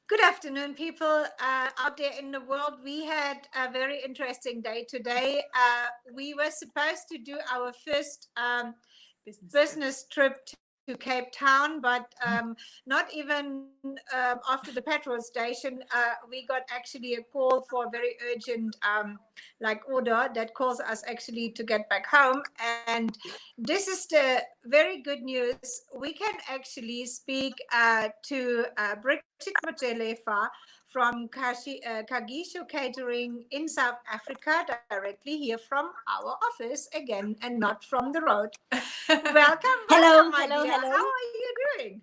Good afternoon, people out there in the world. We had a very interesting day today. We were supposed to do our first business trip to Cape Town, but not even after the petrol station, we got actually a call for a very urgent order that calls us actually to get back home. And this is the very good news. We can actually speak to Bridget Mojalefa from Kagisho Catering in South Africa, directly here from our office again and not from the road. Welcome, Hello, my hello, dear. hello. How are you doing?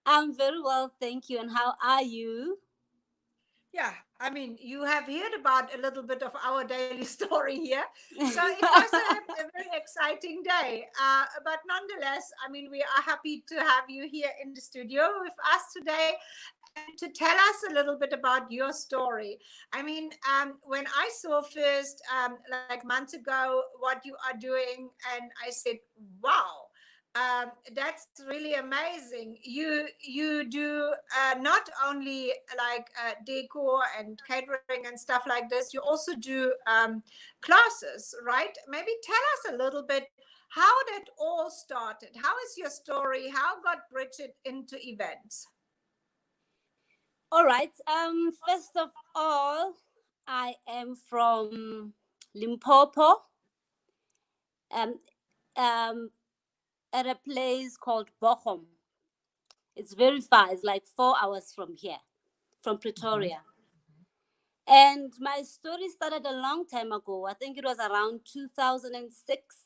I'm very well, thank you. And how are you? Yeah, I mean, you have heard about a little bit of our daily story here. So it was a very exciting day. But nonetheless, I mean, we are happy to have you here in the studio with us today and to tell us a little bit about your story. I mean, when I saw first, like months ago, what you are doing, and I said, wow. That's really amazing. You do not only like decor and catering and stuff like this. You also do classes, right? Maybe tell us a little bit how that all started. How is your story? How got Bridget into events? All right. First of all, I am from Limpopo. Um, um, at a place called Bochum. It's very far. It's like 4 hours from here, from Pretoria. And my story started a long time ago. I think it was around 2006.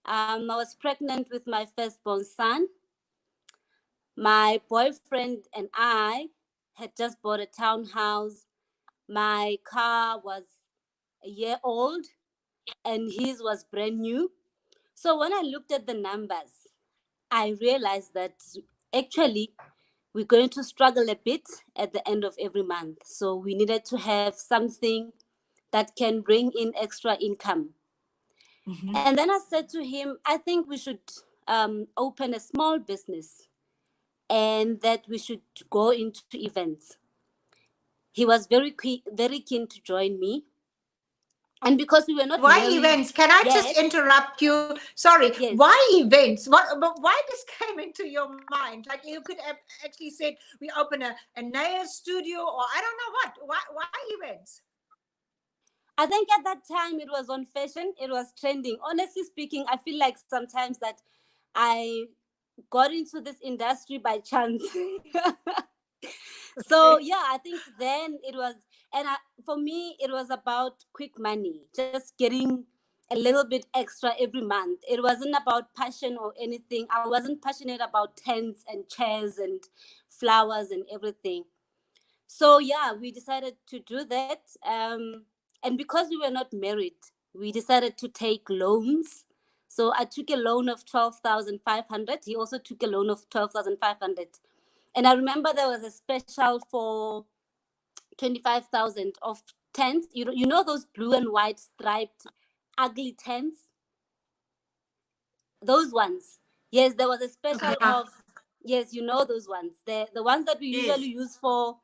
I was pregnant with my firstborn son. My boyfriend and I had just bought a townhouse. My car was a year old and his was brand new. So when I looked at the numbers, I realized that actually we're going to struggle a bit at the end of every month. So we needed to have something that can bring in extra income. And then I said to him, I think we should open a small business and that we should go into events. He was very keen to join me. And because we were not Why married events? Can I yet, just interrupt you? Sorry. yes. Why events? But why this came into your mind? Like you could have actually said we open a nail studio, or I don't know what. Why events? I think at that time it was on fashion, it was trending. Honestly speaking, I feel like sometimes that I got into this industry by chance. So yeah, I think then it was, and for me, it was about quick money, just getting a little bit extra every month. It wasn't about passion or anything. I wasn't passionate about tents and chairs and flowers and everything. So yeah, we decided to do that. And because we were not married, we decided to take loans. So I took a loan of 12,500. He also took a loan of 12,500. And I remember there was a special for 25,000 of tents. You know those blue and white striped ugly tents? Those ones. Yes, there was a special of, yes, you know those ones. The ones that we usually use for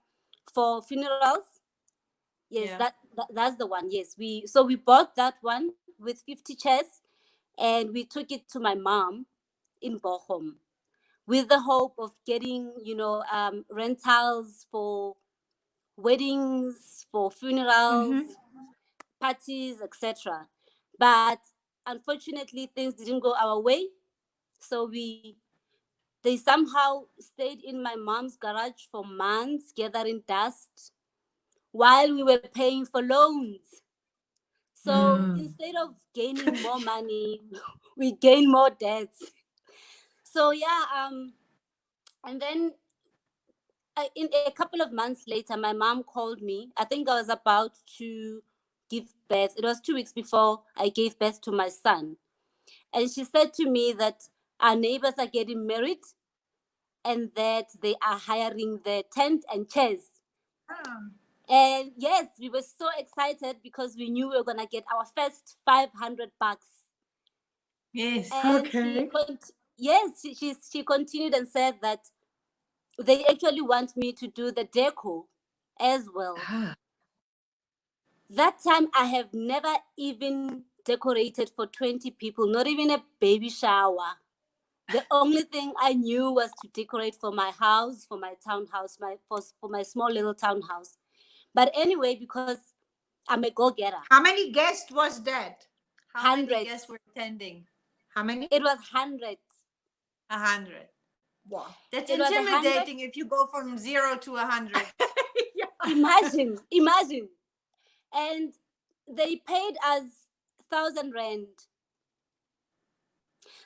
funerals. Yes, that's the one. Yes, we bought that one with 50 chairs and we took it to my mom in Bochum with the hope of getting, rentals for weddings, for funerals, parties, etc. But unfortunately, things didn't go our way. So they somehow stayed in my mom's garage for months, gathering dust while we were paying for loans. So instead of gaining more money, we gain more debts. So yeah, and then in a couple of months later, my mom called me. I think I was about to give birth. It was 2 weeks before I gave birth to my son. And she said to me that our neighbors are getting married and that they are hiring the tent and chairs. And yes, we were so excited because we knew we were going to get our first 500 bucks. Yes. And Okay. she continued and said that they actually want me to do the decor as well. That time I have never even decorated for 20 people, not even a baby shower. The only thing I knew was to decorate for my house, for my townhouse, for my small little townhouse. But anyway, because I'm a go-getter. How many guests was that? How many Hundreds. guests were attending? How many? It was hundreds. 100. Wow. That's It was 100. intimidating if you go from 0 to 100. Yeah. Imagine. And they paid us 1,000 rand.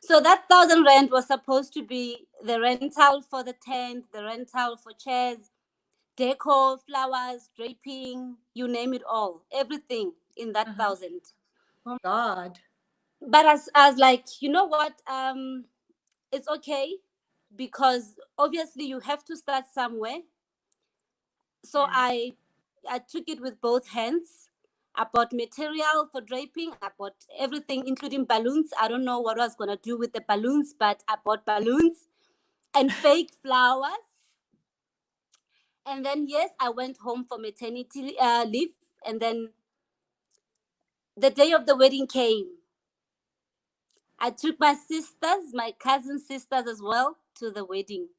So that 1,000 rand was supposed to be the rental for the tent, the rental for chairs, decor, flowers, draping, you name it all, everything in that 1,000. Oh God. But as like, you know what? It's okay, because obviously you have to start somewhere. So Yeah. I took it with both hands. I bought material for draping. I bought everything, including balloons. I don't know what I was gonna do with the balloons, but I bought balloons and fake flowers. And then yes, I went home for maternity leave. And then the day of the wedding came. I took my sisters, my cousin sisters as well, to the wedding.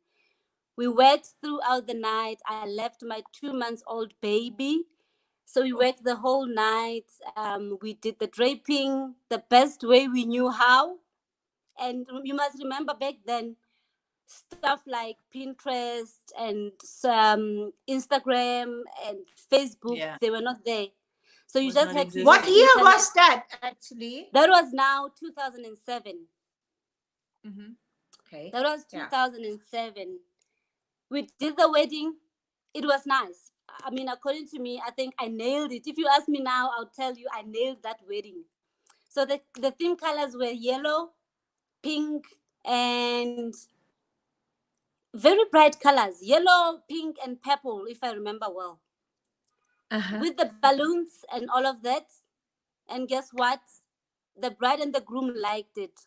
We worked throughout the night. I left my 2 months old baby. So we worked the whole night. We did the draping the best way we knew how. And you must remember back then, stuff like Pinterest and Instagram and Facebook, Yeah. they were not there. So you Was just not had to use What existing. the year internet. was that actually? That was now 2007. Mm-hmm. Okay. That was Yeah. 2007. We did the wedding. It was nice. I mean, according to me, I think I nailed it. If you ask me now, I'll tell you I nailed that wedding. So the theme colors were yellow, pink, and very bright colors. Yellow, pink, and purple, if I remember well. With the balloons and all of that. And guess what? The bride and the groom liked it.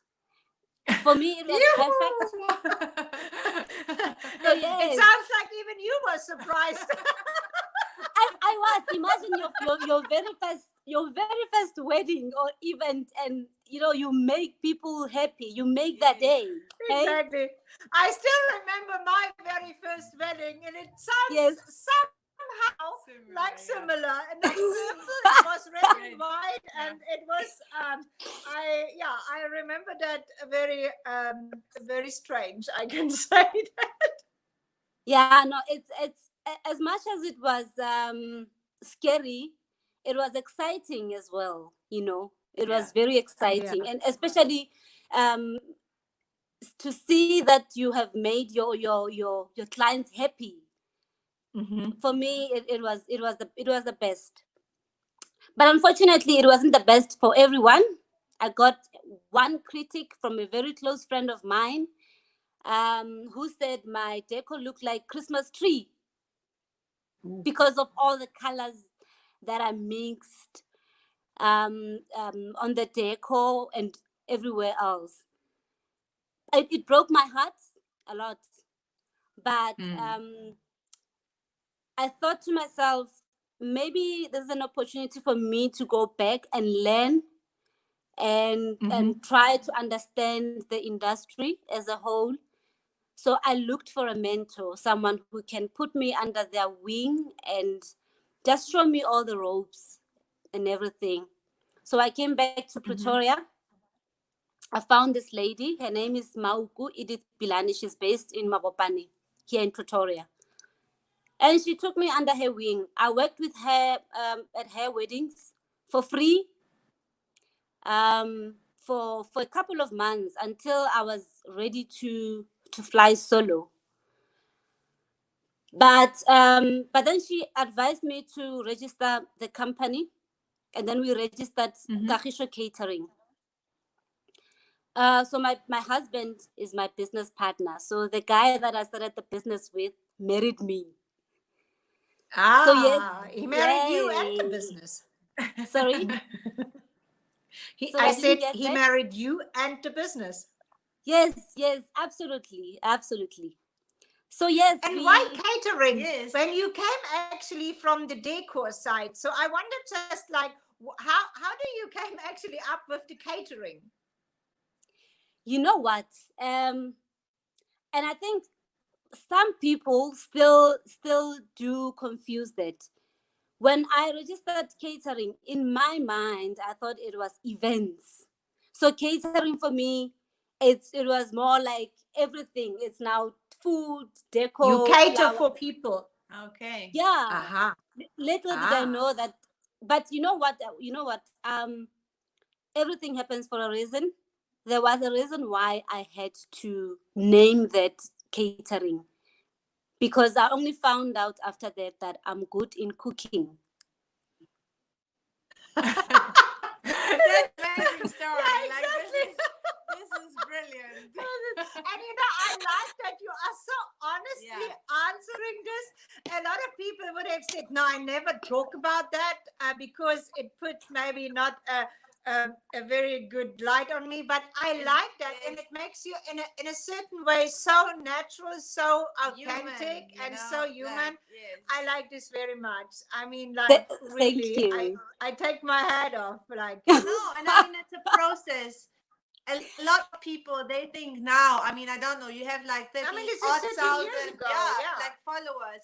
For me, it was perfect. So It yes, sounds like even you were surprised. I was. Imagine your very first wedding or event, and you make people happy. You make that day. Hey? Exactly. I still remember my very first wedding, and it sounds Yes. somehow like similar. And not purple, it was red and white, and it was I remember that very strange. I can say that. Yeah. No. It's as much as it was scary, it was exciting as well. It was very exciting, Yeah. and especially um, to see that you have made your clients happy. For me, it was the best. But unfortunately, it wasn't the best for everyone. I got one critic from a very close friend of mine, who said my decor looked like Christmas tree because of all the colors that I mixed on the decor and everywhere else. It broke my heart a lot. But I thought to myself, maybe there's an opportunity for me to go back and learn and try to understand the industry as a whole. So I looked for a mentor, someone who can put me under their wing and just show me all the ropes and everything. So I came back to Pretoria. I found this lady. Her name is Mauku Edith Bilani. She's based in Mabopane, here in Pretoria. And she took me under her wing. I worked with her at her weddings for free for a couple of months until I was ready to fly solo. But then she advised me to register the company, and then we registered Kagisho Catering. So my husband is my business partner. So the guy that I started the business with married me. So yes, He married you and the yay. business. Sorry. I Sorry, I said didn't get he that. married you and the business. Yes, absolutely. So yes, And why catering? Yes. When you came actually from the decor side, so I wondered just like how do you came actually up with the catering? you know what? And I think some people still do confuse that. When I registered catering, in my mind, I thought it was events. So catering for me, it was more like everything. It's now food, You decor, cater flowers. for people. Okay. Yeah. Aha. Little did I know that. But you know what? Everything happens for a reason. There was a reason why I had to name that catering, because I only found out after that I'm good in cooking. That's amazing story. Yeah, Like exactly. this is brilliant. And I like that you are so honestly answering this. A lot of people would have said, "No, I never talk about that because it puts maybe not a very good light on me." But I like that, and it makes you in a certain way so natural, so authentic, Human, and so human. Like, yes. I like this very much. I mean, like Thank really, you. I take my hat off. Like, No, and I mean it's a process. A lot of people they think now. I mean, I don't know. You have like 30 I mean, this is odd 30 years thousand, ago. like followers.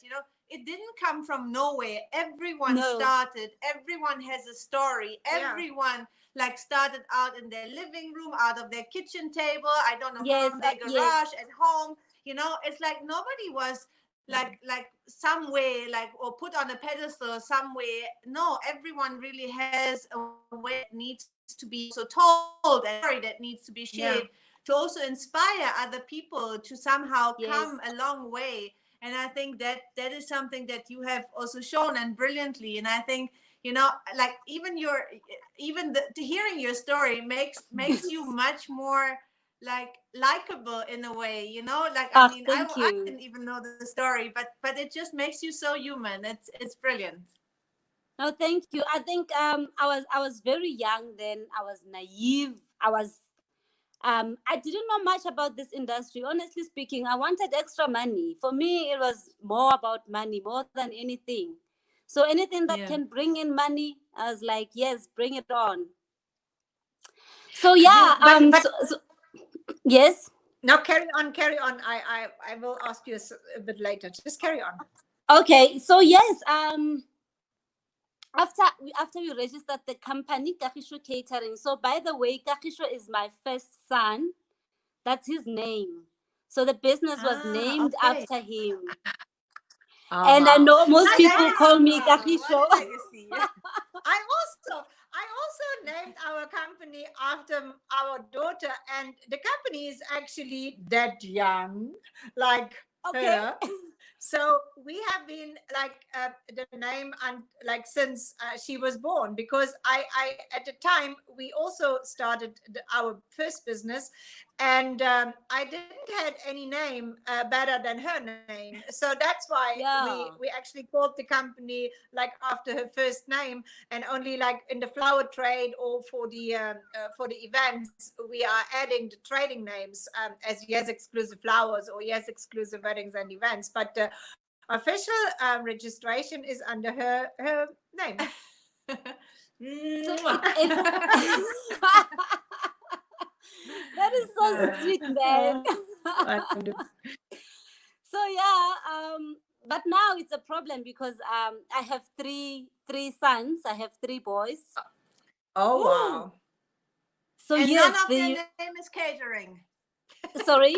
It didn't come from nowhere. Everyone No. started. Everyone has a story. Yeah. Everyone like started out in their living room, out of their kitchen table. I don't know, Yes, from their garage at home. It's like nobody was like somewhere like or put on a pedestal somewhere. No, everyone really has a way that needs to be also told and a story that needs to be shared to also inspire other people to somehow come a long way. And I think that is something that you have also shown and brilliantly. And I think like hearing your story makes you much more like likable in a way, like I mean thank I you. didn't even know the story, but it just makes you so human. It's brilliant. No, thank you. I think I was very young then. I was naive. I didn't know much about this industry. Honestly speaking, I wanted extra money. For me, it was more about money more than anything. So anything that can bring in money, I was like, yes, bring it on. So yeah, yes. Now carry on, carry on. I will ask you a bit later. Just carry on. Okay, so yes, after we registered the company, Kagisho Catering. So by the way, Kagisho is my first son. That's his name. So the business was named after him. Oh, And wow. I know most people call me What Kagisho. a legacy. I also named our company after our daughter, and the company is actually that young, like Okay. her. So we have been like the name and like since she was born, because I at the time we also started our first business, and I didn't had any name better than her name, so that's why we actually called the company like after her first name. And only like in the flower trade or for the events we are adding the trading names, as Yes Exclusive Flowers or Yes Exclusive Weddings and Events, but the official registration is under her name. That is so sweet, man. So yeah, but now it's a problem because I have three sons. I have three boys. Oh wow! So and yes, none of their name is catering. Sorry.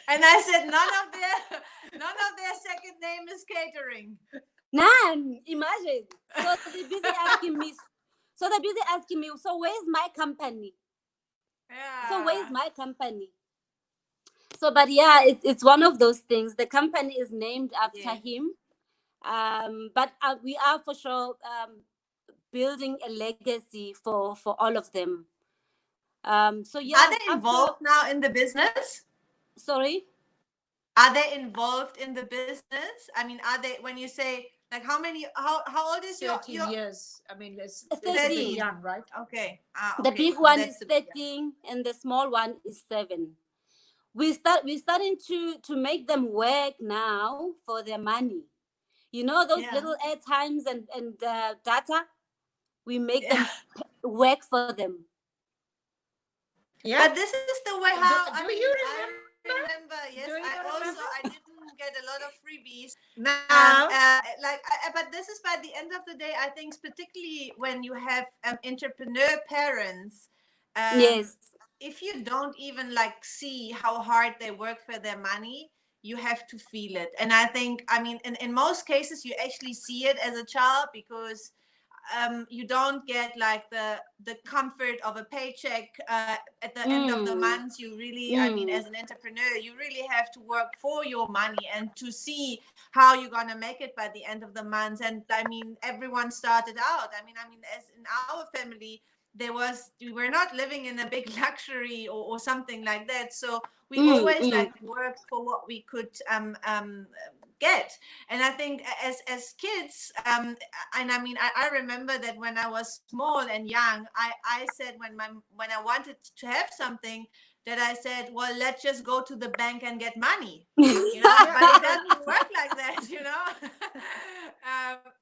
And I said none of their second name is catering. None. Imagine. So they're busy asking me. So where's my company? Yeah. So where's my company? So, but yeah, it's one of those things. The company is named after him. But we are for sure building a legacy for all of them. So yeah. Are they involved now in the business? Sorry? Are they involved in the business? I mean, are they, when you say, like, how old is your 13 years? I mean, it's 13. young, right? Okay. The big one is 13 and the small one is 7. we're starting to make them work now for their money. You know those little airtimes and data. We make them work for them. Yeah. But this is the way how Do I mean. you I remember? remember. Yes, Do you I remember? didn't get a lot of freebies. No. But this is by the end of the day. I think, particularly when you have entrepreneur parents, Yes. if you don't even like see how hard they work for their money, you have to feel it. And I think, I mean, in most cases, you actually see it as a child, because you don't get like the comfort of a paycheck at the end of the month. You really, I mean, as an entrepreneur, you really have to work for your money and to see how you're gonna make it by the end of the month. And I mean, everyone started out. I mean, as in our family, we were not living in a big luxury or something like that. So we always like worked for what we could get. And I think as kids, and I mean, I remember that when I was small and young, I said when I wanted to have something, that I said, well, let's just go to the bank and get money, you know. But it doesn't work like that, you know.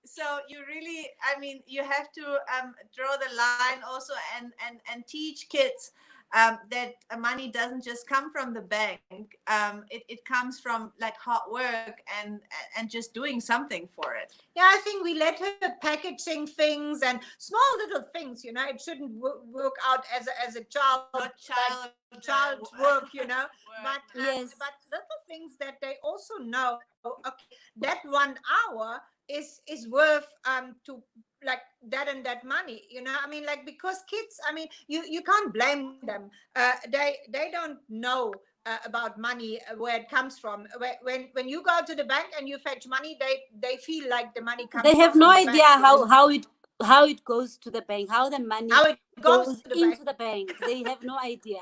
So you really, I mean, you have to draw the line also, and teach kids that money doesn't just come from the bank. It comes from like hard work and just doing something for it. Yeah, I think we let her packaging things and small little things, you know. It shouldn't work out as a child, child work, you know. But Yes. but little things that they also know. Okay, that 1 hour is worth to like that and that money, you know. I mean, like, because kids, I mean, you can't blame them. They don't know about money, where it comes from. When you go to the bank and you fetch money, they feel like the money comes They have from no the idea bank, you know? how it goes to the bank, how the money How it goes goes to the into bank. the bank. They have no idea.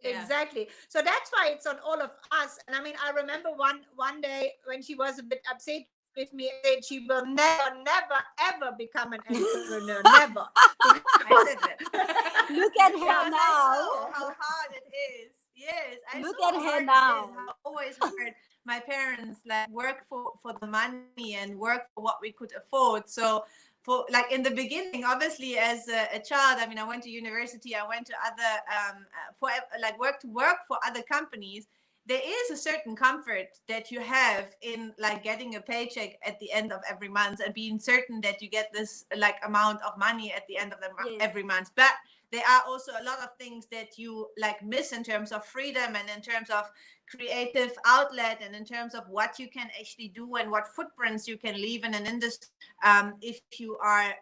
Exactly. So that's why it's on all of us. And I mean, I remember one day when she was a bit upset with me, and said she will never ever become an entrepreneur. Never. I said that. Look at her Because I now. saw how hard it is. Yes, I Look saw at how her hard now. it is. I always heard my parents like work for the money and work for what we could afford. So for like in the beginning, obviously as a child, I mean, I went to university, I went to other for like work for other companies. There is a certain comfort that you have in like getting a paycheck at the end of every month and being certain that you get this like amount of money at the end of every month. But there are also a lot of things that you like miss in terms of freedom and in terms of creative outlet and in terms of what you can actually do and what footprints you can leave in an industry, if you are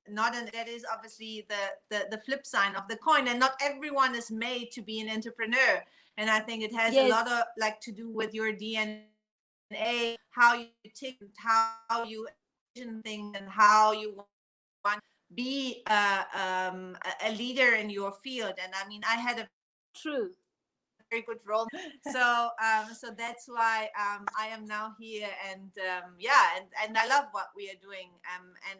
not an that is obviously the flip side of the coin, and not everyone is made to be an entrepreneur. And I think it has a lot of like to do with your DNA, how you tick, how you envision things, and how you want to be a leader in your field. And I mean, I had a True. very good role. So that's why I am now here, and and I love what we are doing.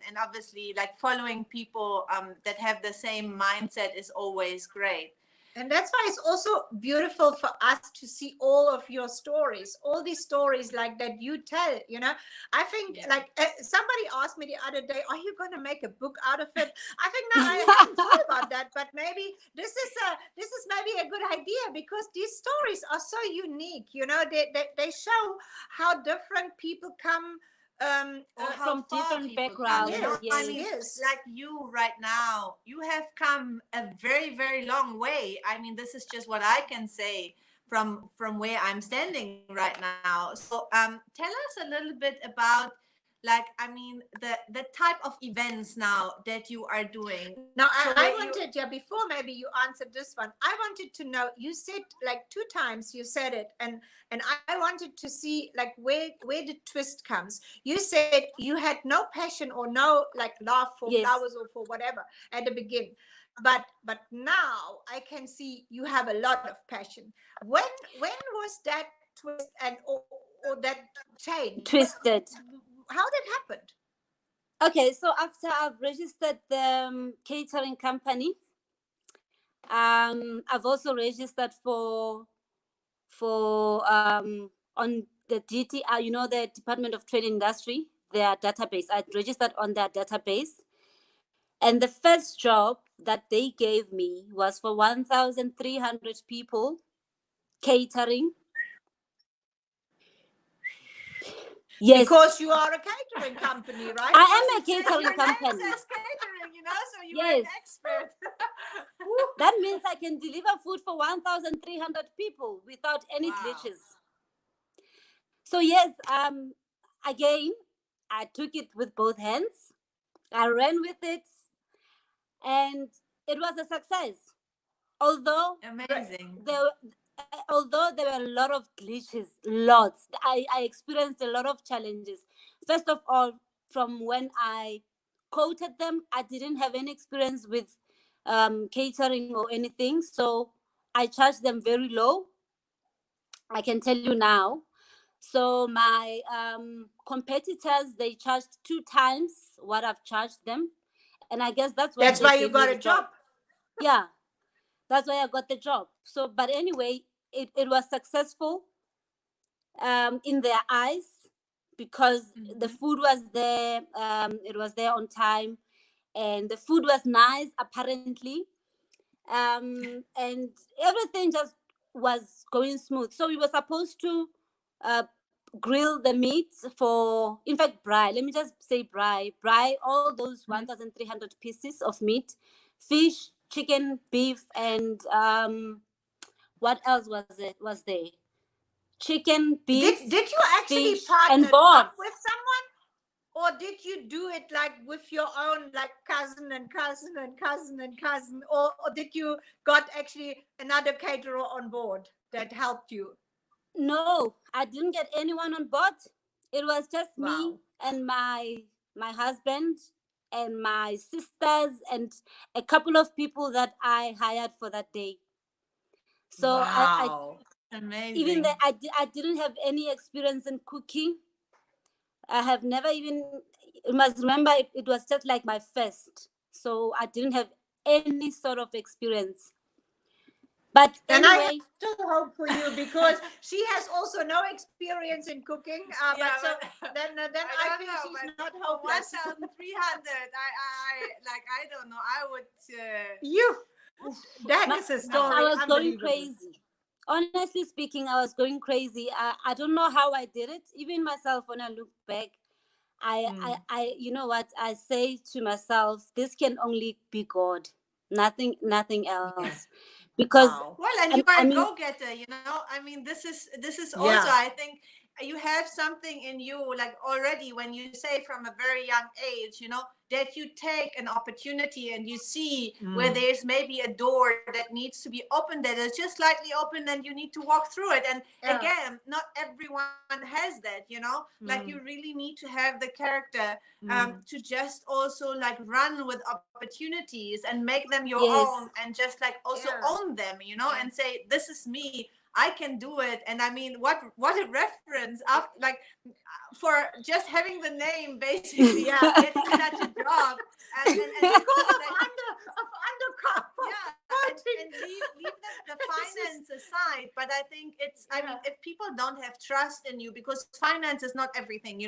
And obviously, like following people that have the same mindset is always great. And that's why it's also beautiful for us to see all of your stories, all these stories like that you tell, you know. I think like somebody asked me the other day, are you going to make a book out of it? I think no, I haven't thought about that, but maybe this is maybe a good idea, because these stories are so unique, you know. They show how different people come from different backgrounds. You know? Yes. I mean, like you right now, you have come a very, very long way. I mean, this is just what I can say from where I'm standing right now. So tell us a little bit about, like, I mean, the type of events now that you are doing. Now, So I wanted, before maybe you answered this one, I wanted to know, you said like 2 times you said it, and I wanted to see like where the twist comes. You said you had no passion or no like love for flowers or for whatever at the beginning. But now I can see you have a lot of passion. When was that twist and or that change? Twisted. How did it happen? Okay, so after I've registered the catering company, I've also registered for on the DTR, the Department of Trade and Industry, their database. I registered on their database. And the first job that they gave me was for 1,300 people, catering. Yes. Because you are a catering company, right? I am a catering company. Catering, so you are Yes. an expert. That means I can deliver food for 1,300 people without any glitches. So yes, again, I took it with both hands. I ran with it, and it was a success. Although Amazing. although there were a lot of glitches, lots. I experienced a lot of challenges. First of all, from when I quoted them, I didn't have any experience with catering or anything, so I charged them very low. I can tell you now. So my competitors, they charged 2 times what I've charged them, and I guess that's why That's they why gave you me got the a job. Yeah, that's why I got the job. So, but anyway, it was successful in their eyes because the food was there. It was there on time, and the food was nice, apparently. And everything just was going smooth. So we were supposed to uh, grill the meat for, in fact, braai. Let me just say braai, all those 1,300 pieces of meat, fish, chicken, beef, and what else was there? Chicken, beef, Did you actually fish, and partner boards. up with someone? Or did you do it like with your own like cousin and cousin and cousin and cousin? Or did you got actually another caterer on board that helped you? No, I didn't get anyone on board. It was just me Wow. and my husband and my sisters and a couple of people that I hired for that day. So I even Amazing. that I didn't have any experience in cooking. I have never even, you must remember, it was just like my first. So I didn't have any sort of experience. But And I anyway, still hope for you because she has also no experience in cooking. But so then I feel she's not hopeless. 1,300. I don't know. I would. You, that is a story. I was going Unbelievable. crazy. Honestly speaking, I was going crazy. I don't know how I did it. Even myself, when I look back, I you know what I say to myself, this can only be God, nothing else, because Wow. Well, and you are I a mean, go-getter. I mean, this is also. Yeah. I think you have something in you, like already when you say from a very young age, that you take an opportunity and you see where there's maybe a door that needs to be opened, that is just slightly open, and you need to walk through it. And again, not everyone has that. Like you really need to have the character to just also like run with opportunities and make them your yes, own, and just like also own them, and say, this is me, I can do it. And I mean, what a reference up, like, for just having the name, basically, getting such a job, and Because of like, undercover. and leave the finance aside. But I think I mean, if people don't have trust in you, because finance is not everything.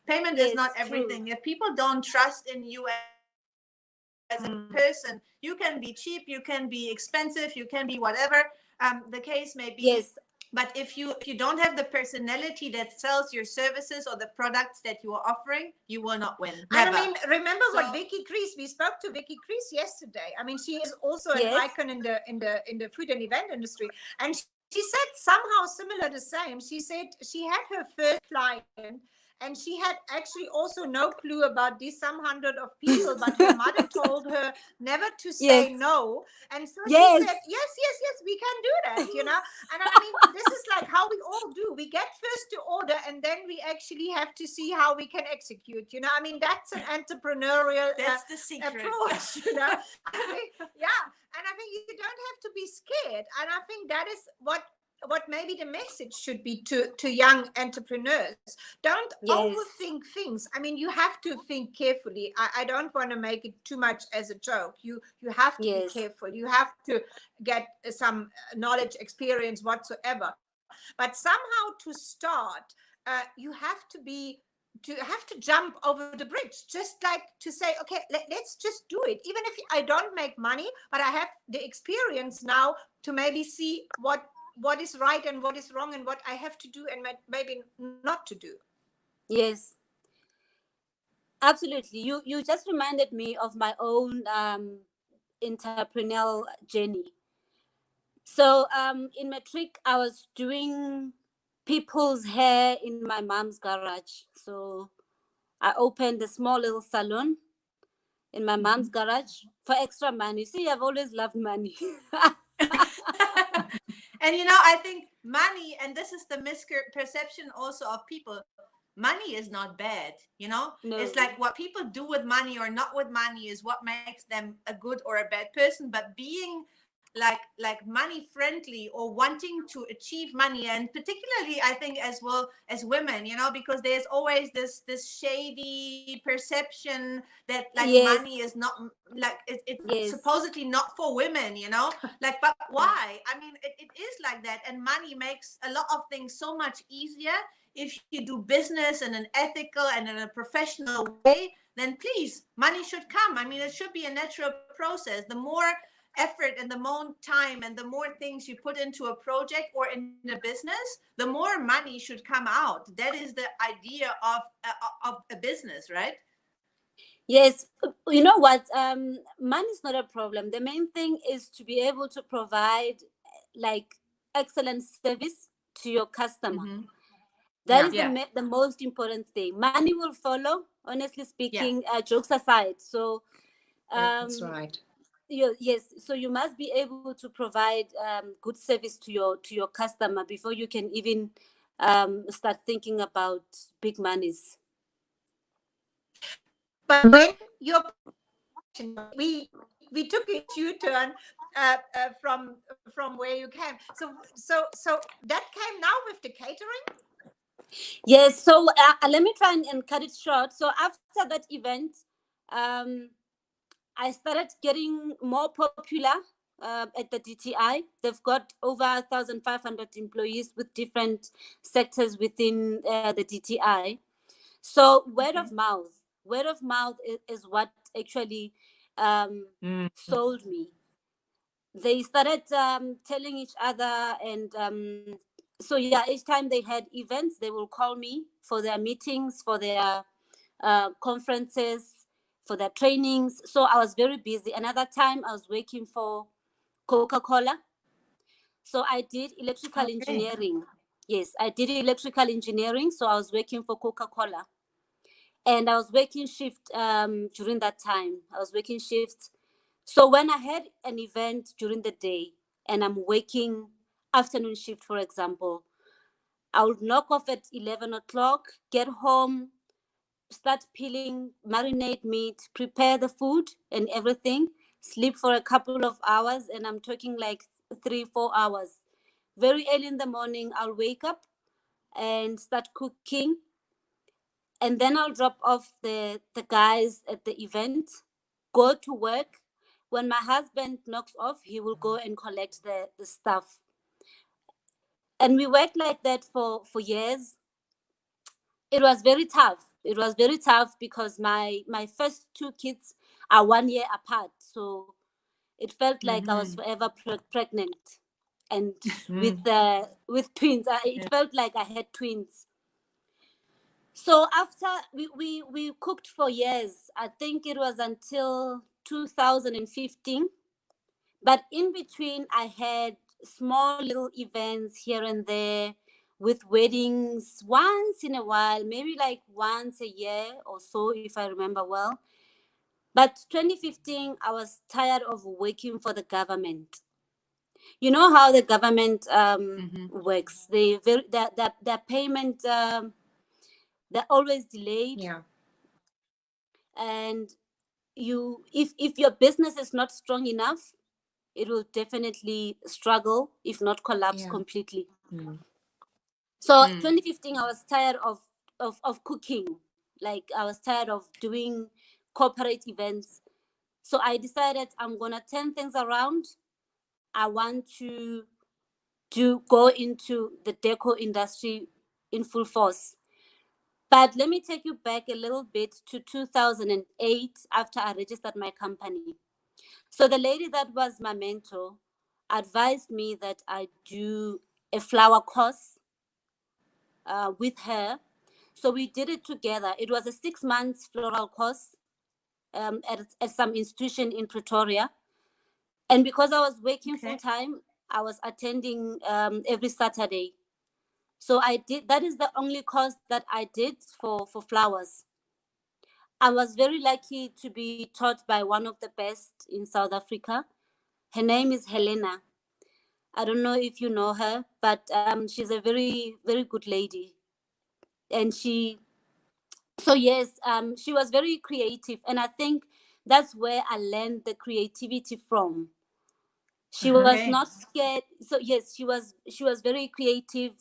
Payment is yes, not true. everything. If people don't trust in you as a person, you can be cheap, you can be expensive, you can be whatever the case may be. Yes, But if you don't have the personality that sells your services or the products that you are offering, you will not win. And Never. I mean, remember So, what Vicky Crease? We spoke to Vicky Crease yesterday. I mean, she is also an yes, icon in the food and event industry, and she said somehow similar the same. She said she had her first client, and she had actually also no clue about these some hundred of people, but her mother told her never to yes, say no, and so she yes, said yes, we can do that. And I mean, this is like how we all do. We get first to order, and then we actually have to see how we can execute. I mean, that's an entrepreneurial that's the secret. approach. I think, yeah, and I think you don't have to be scared. And I think that is what what maybe the message should be to young entrepreneurs. Don't Yes. overthink things. I mean, you have to think carefully. I don't want to make it too much as a joke. You have to be Yes. careful. You have to get some knowledge, experience whatsoever. But somehow to start, you have to jump over the bridge, just like to say, okay, let's just do it, even if I don't make money, but I have the experience now to maybe see what is right and what is wrong and what I have to do and maybe not to do. Yes. Absolutely. You just reminded me of my own entrepreneurial journey. So in matric, I was doing people's hair in my mom's garage. So I opened a small little salon in my mom's garage for extra money. See, I've always loved money. And I think money, and this is the misperception also of people, money is not bad. It's No. like what people do with money or not with money is what makes them a good or a bad person. But being like money friendly or wanting to achieve money, and particularly I think as well as women, because there's always this shady perception that like Yes. money is not like it's Yes. supposedly not for women, like, but why? I mean, it is like that, and money makes a lot of things so much easier. If you do business in an ethical and in a professional way, then please, money should come. I mean, it should be a natural process. The more effort and the more time and the more things you put into a project or in a business, the more money should come out. That is the idea of a business, right? Yes. You know what? Money is not a problem. The main thing is to be able to provide like excellent service to your customer. Mm-hmm. That is Yeah. the most important thing. Money will follow, honestly Yeah. speaking, jokes aside. So, That's um, right. yes, so you must be able to provide good service to your customer before you can even start thinking about big monies. But when your we took a U-turn from where you came, so that came now with the catering. Yes, so let me try and cut it short. So after that event, um, I started getting more popular at the DTI. They've got over 1,500 employees with different sectors within the DTI. So word of mouth is what actually sold me. They started telling each other, and so yeah, each time they had events, they will call me for their meetings, for their conferences, for their trainings. So I was very busy. Another time I was working for Coca-Cola. So I did electrical Okay. engineering. Yes, I did electrical engineering. So I was working for Coca-Cola. And I was working shift during that time. I was working shifts. So when I had an event during the day and I'm working afternoon shift, for example, I would knock off at 11 o'clock, get home, start peeling, marinate meat, prepare the food and everything, sleep for a couple of hours, and I'm talking like 3-4 hours. Very early in the morning, I'll wake up and start cooking, and then I'll drop off the guys at the event, go to work. When my husband knocks off, he will go and collect the stuff. And we worked like that for years. It was very tough. It was very tough because my first two kids are 1 year apart. So it felt like I was Mm-hmm. forever pregnant. And Mm. with twins, it felt like I had twins. So after we cooked for years, I think it was until 2015. But in between, I had small little events here and there with weddings once in a while, maybe like once a year or so, if I remember well. But 2015, I was tired of working for the government. You know how the government Mm-hmm. works. Their payment, they're always delayed, Yeah. and if your business is not strong enough, it will definitely struggle, if not collapse completely. So 2015, I was tired of cooking. Like, I was tired of doing corporate events. So I decided I'm gonna turn things around. I want to go into the decor industry in full force. But let me take you back a little bit to 2008, after I registered my company. So the lady that was my mentor advised me that I do a flower course with her. So we did it together. It was a 6 months floral course at some institution in Pretoria. And because I was working full time, I was attending every Saturday. So I did. That is the only course that I did for flowers. I was very lucky to be taught by one of the best in South Africa. Her name is Helena. I don't know if you know her, but she's a very, very good lady. And so yes, she was very creative. And I think that's where I learned the creativity from. She was not scared. So yes, she was very creative,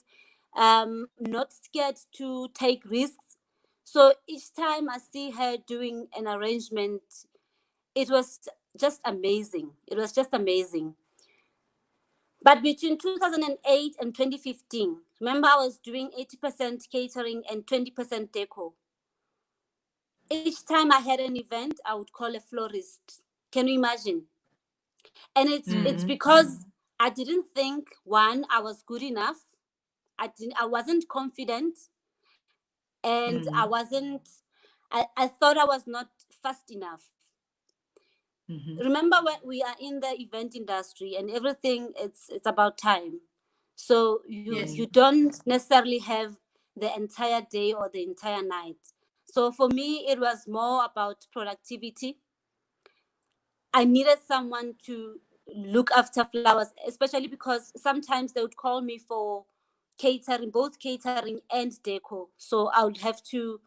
not scared to take risks. So each time I see her doing an arrangement, it was just amazing. It was just amazing. But between 2008 and 2015, remember, I was doing 80% catering and 20% deco. Each time I had an event, I would call a florist. Can you imagine? And it's because I didn't think, one, I was good enough. I wasn't confident, and I thought I was not fast enough. Remember, when we are in the event industry and everything, it's about time. So you don't necessarily have the entire day or the entire night. So for me, it was more about productivity. I needed someone to look after flowers, especially because sometimes they would call me for catering, both catering and deco. So I would have to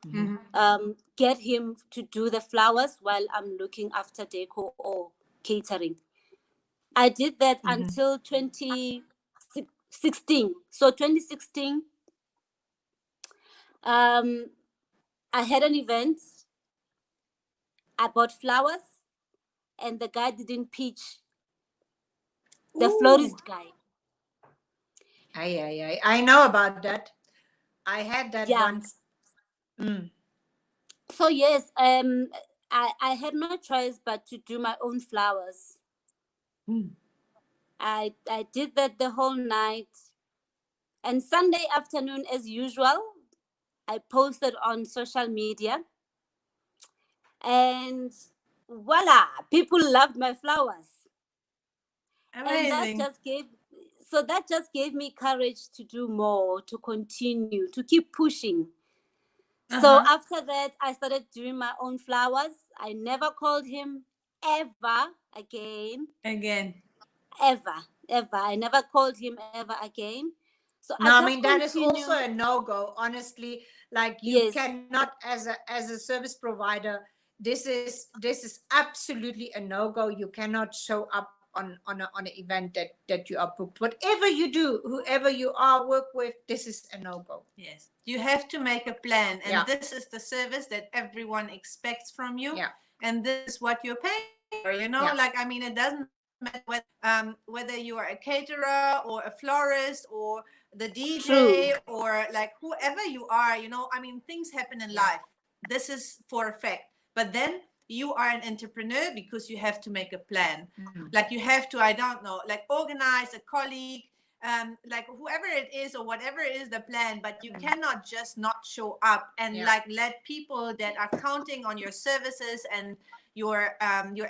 get him to do the flowers while I'm looking after deco or catering. I did that until 2016. So 2016, I had an event. I bought flowers, and the guy didn't pitch. The florist guy. I know about that. I had that Yeah. once. So yes, I had no choice but to do my own flowers. I did that the whole night. And Sunday afternoon, as usual, I posted on social media. And voila, people loved my flowers. Amazing. And that just gave me courage to do more, to continue, to keep pushing. So after that, I started doing my own flowers. I never called him ever again. Ever. I never called him ever again. So No, I I just mean, that is continue. also a no-go, honestly. Like, you cannot, as a service provider, this is absolutely a no-go. You cannot show up on an event that you are booked. Whatever you do, whoever you are work with, this is a no-go. Yes, you have to make a plan, and this is the service that everyone expects from you, and this is what you're paying for. Like, I mean, it doesn't matter whether you are a caterer or a florist or the DJ or like whoever you are. I mean, things happen in life. This is for a fact. But then you are an entrepreneur because you have to make a plan. Like, you have to, I don't know, like organize a colleague, like whoever it is or whatever is the plan, but you cannot just not show up and like let people that are counting on your services and your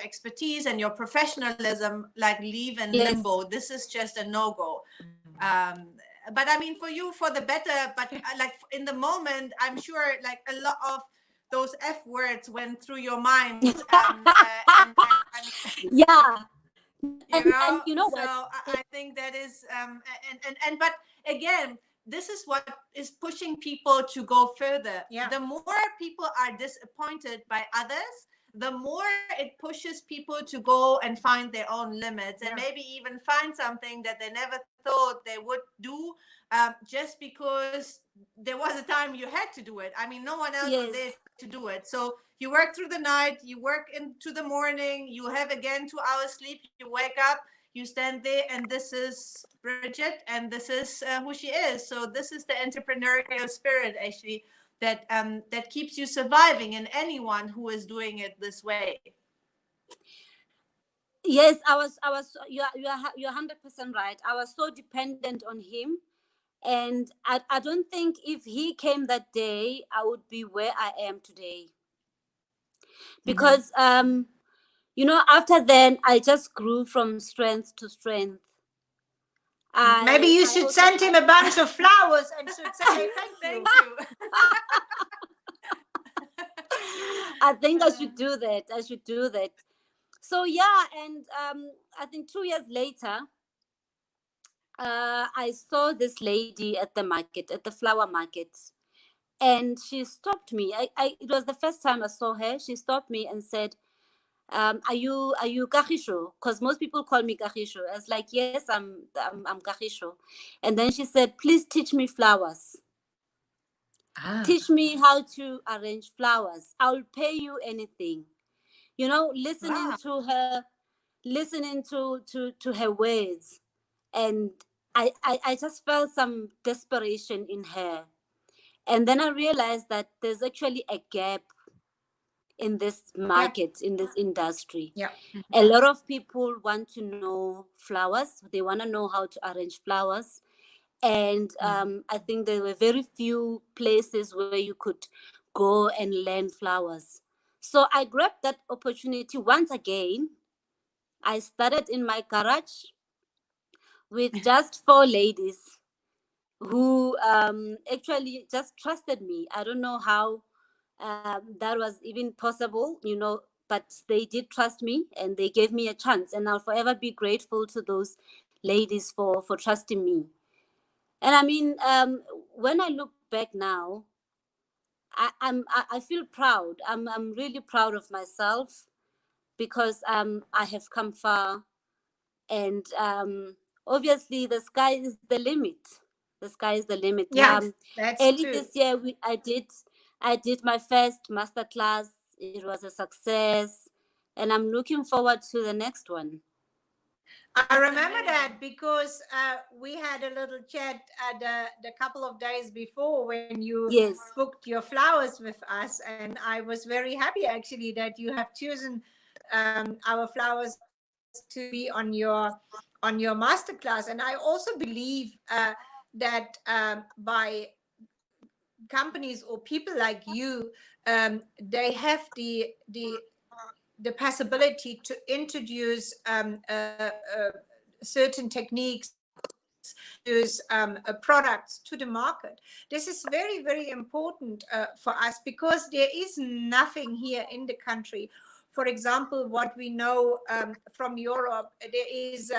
expertise and your professionalism like leave in limbo. This is just a no-go. But I mean, for you, for the better, but like in the moment, I'm sure like a lot of those F words went through your mind. Yeah. And you know so what? I think that is and but again, this is what is pushing people to go further. The more people are disappointed by others, the more it pushes people to go and find their own limits, and maybe even find something that they never thought they would do, just because there was a time you had to do it. I mean, no one else was there to do it. So you work through the night, you work into the morning, you have again 2 hours sleep, you wake up, you stand there, and this is Bridget, and this is who she is. So this is the entrepreneurial spirit, actually, that keeps you surviving, and anyone who is doing it this way. Yes, you're 100% right. I was so dependent on him, and I don't think if he came that day, I would be where I am today. Because after then I just grew from strength to strength. Maybe you should send him a bunch of flowers and should say thank you. I think I should do that. So yeah, and I think 2 years later, I saw this lady at the market, at the flower market, and she stopped me. It was the first time I saw her. She stopped me and said, are you Kagisho? Because most people call me Kagisho. I was like, yes, I'm Kagisho. And then she said, please teach me flowers. Teach me how to arrange flowers. I'll pay you anything. Listening to her, listening to her words, and I just felt some desperation in her. And then I realized that there's actually a gap in this market, in this industry. A lot of people want to know flowers. They want to know how to arrange flowers. And I think there were very few places where you could go and learn flowers. So I grabbed that opportunity once again. I started in my garage with just 4 ladies who actually just trusted me. I don't know how that was even possible, but they did trust me and they gave me a chance. And I'll forever be grateful to those ladies for trusting me. And I mean, when I look back now, I feel proud. I'm really proud of myself because I have come far, and obviously the sky is the limit. The sky is the limit. That's early true. this year, I did my first masterclass. It was a success, and I'm looking forward to the next one. I remember that because we had a little chat the couple of days before when you booked your flowers with us, and I was very happy actually that you have chosen our flowers to be on your masterclass. And I also believe that by companies or people like you, they have the possibility to introduce certain techniques, introduce products to the market. This is very, very important for us because there is nothing here in the country. For example, what we know from Europe, there is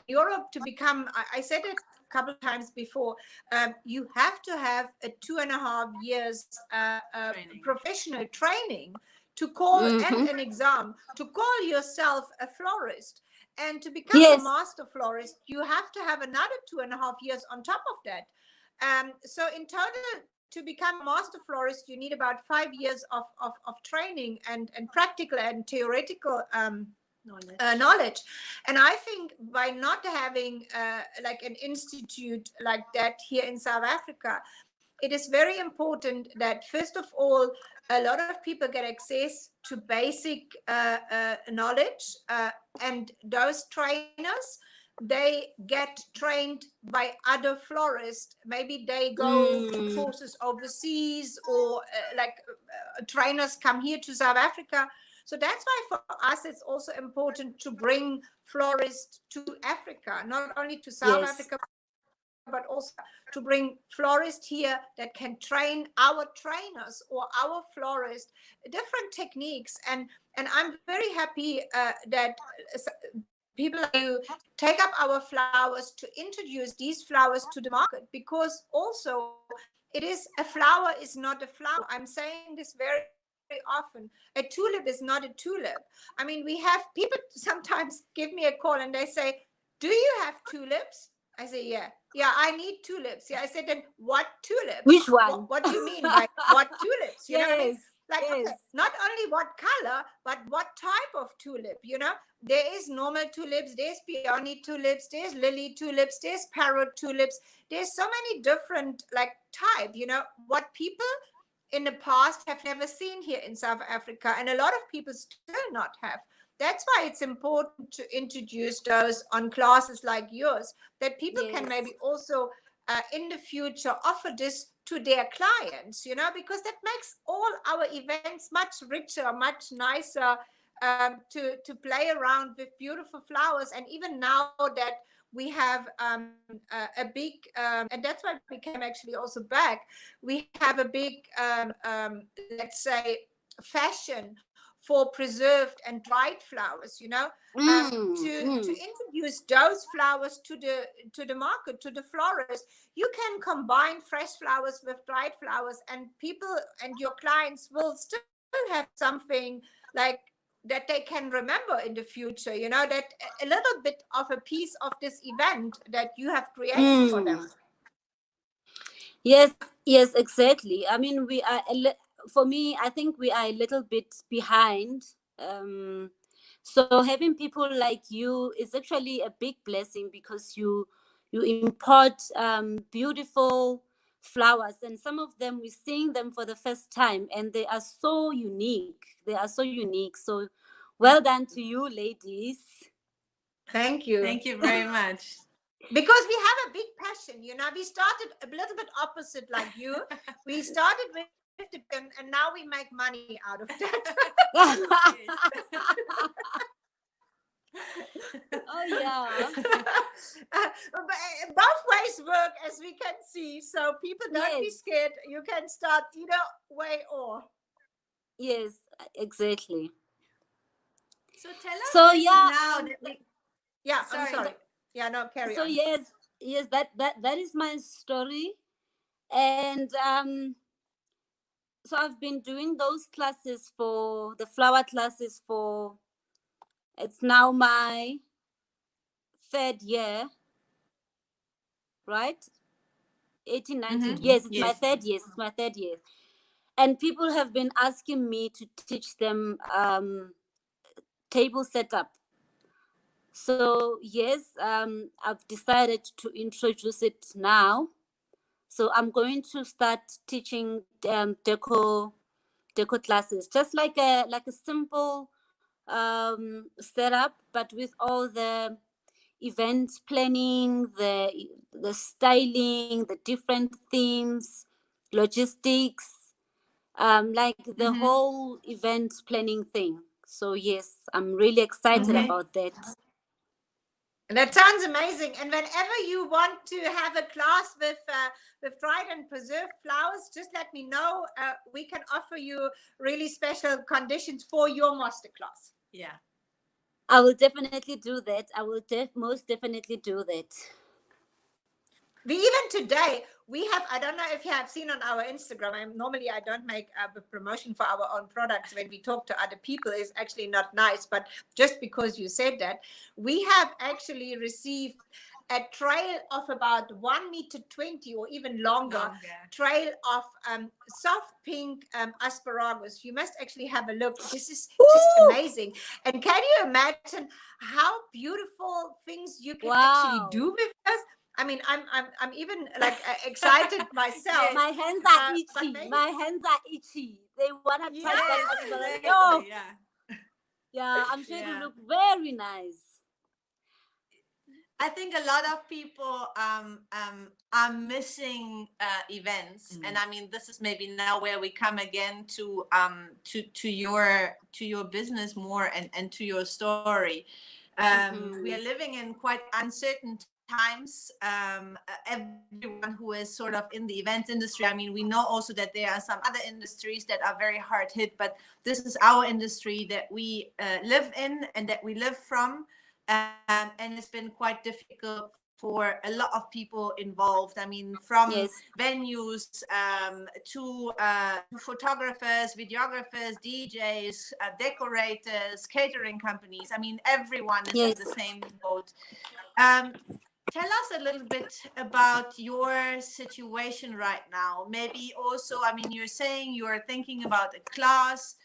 Europe to become, I said it a couple of times before, you have to have a 2.5 years professional training to call and an exam to call yourself a florist. And to become a master florist, you have to have another 2.5 years on top of that. So in total, to become a master florist, you need about 5 years of training and practical and theoretical knowledge. And I think by not having like an institute like that here in South Africa, it is very important that first of all, a lot of people get access to basic knowledge, and those trainers, they get trained by other florists. Maybe they go to courses overseas, or trainers come here to South Africa. So that's why for us it's also important to bring florists to Africa, not only to South Africa, but also to bring florists here that can train our trainers or our florists different techniques. And I'm very happy that people like you take up our flowers to introduce these flowers to the market, because also it is a flower is not a flower. I'm saying this very often, a tulip is not a tulip. I mean, we have people sometimes give me a call and they say, "Do you have tulips?" I say, "Yeah, yeah, I need tulips." Yeah, I said, "Then what tulips? Which one? What do you mean by what tulips?" You know what I mean? Yes, Like, yes, okay, not only what color, but what type of tulip, you know? There is normal tulips, there's peony tulips, there's lily tulips, there's parrot tulips. There's so many different like type, you know, what people in the past have never seen here in South Africa, and a lot of people still not have. That's why it's important to introduce those on classes like yours, that people can yes, maybe also in the future offer this to their clients, you know, because that makes all our events much richer, much nicer, to play around with beautiful flowers. And even now that we have a big, and that's why we came actually also back, we have a big, let's say, fashion for preserved and dried flowers, you know, to introduce those flowers to the market, to the florists. You can combine fresh flowers with dried flowers, and people and your clients will still have something like that they can remember in the future, you know, that a little bit of a piece of this event that you have created for them. Yes, yes, exactly. I mean, for me, I think we are a little bit behind. So having people like you is actually a big blessing, because you import beautiful flowers, and some of them we're seeing them for the first time, and they are so unique. They are so unique. So well done to you, ladies. Thank you. Thank you very much. Because we have a big passion, you know. We started a little bit opposite like you. We started with the and now we make money out of that. Oh yeah. Both ways work, as we can see. So people, don't be Yes. scared. You can start either way or. Yes, exactly. So tell us So maybe yeah, now that we, Yeah, I'm sorry. sorry. Yeah, no, carry so on. yes, that is my story. And so I've been doing those classes, for the flower classes, for it's now my third year, right? 18, 19. Yes, it's my Yes. third year. It's my third year. And people have been asking me to teach them table setup. So yes, I've decided to introduce it now. So I'm going to start teaching deco classes, just like a simple setup, but with all the event planning, the styling, the different themes, logistics, like the whole event planning thing. So yes, I'm really excited Okay. about that. That sounds amazing. And whenever you want to have a class with dried and preserved flowers, just let me know. We can offer you really special conditions for your masterclass. Yeah. I will definitely do that. I will most definitely do that. We even today we have, I don't know if you have seen on our Instagram, normally I don't make a promotion for our own products when we talk to other people, is actually not nice, but just because you said that, we have actually received a trail of about 1 meter 20 or even longer trail of soft pink asparagus. You must actually have a look. This is just amazing. And can you imagine how beautiful things you can actually Wow. do with us? I mean, I'm even like excited myself. My hands are But itchy. maybe, My hands are itchy. They want to touch that yes, asparagus. Exactly. Oh, Yeah. yeah, I'm sure it Yeah. will look very nice. I think a lot of people are missing events, and I mean, this is maybe now where we come again to your business more, and to your story. We are living in quite uncertain times. Everyone who is sort of in the events industry, I mean, we know also that there are some other industries that are very hard hit, but this is our industry that we live in and that we live from. And it's been quite difficult for a lot of people involved. I mean, from Yes. venues to photographers, videographers, DJs, decorators, catering companies. I mean, everyone is in Yes. the same boat. Um, Tell us a little bit about your situation right now. Maybe also, I mean, you're saying you're thinking about a class.